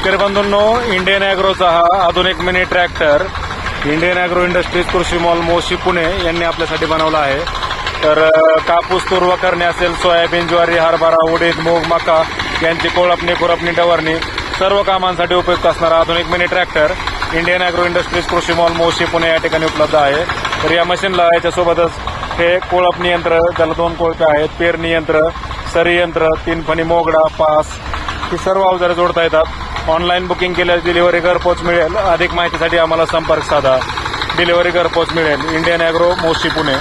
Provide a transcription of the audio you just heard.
शेतकरी बंधूंनो, इंडियन ॲग्रोचा हा आधुनिक mini tractor Indian agro industries कृषी मॉल मोशी पुणे यांनी आपल्यासाठी बनवला आहे। तर कापूस तुर्व करणे असेल, सोयाबीन, ज्वारी, हरभरा, उडीद, मूग, मका यांची कोळपणी, खुरपणी, डवरणी सर्व कामांसाठी उपयुक्त असणारा आधुनिक mini tractor Indian agro industries कृषी मॉल मोशी पुणे या ठिकाणी उपलब्ध आहे। तर या मशीनला याच्यासोबतच हे कोळपणी यंत्र, ज्याला 2 कोळपे आहेत, पेरणी यंत्र, सरी यंत्र, 3 फणी मोगडा, पास ही सर्व अवजारे जोडता येतात। ऑनलाईन बुकिंग केल्यास डिलिव्हरी घरपोच मिळेल। अधिक माहितीसाठी आम्हाला संपर्क साधा। डिलिव्हरी घरपोच मिळेल। Indian agro Moshi Pune.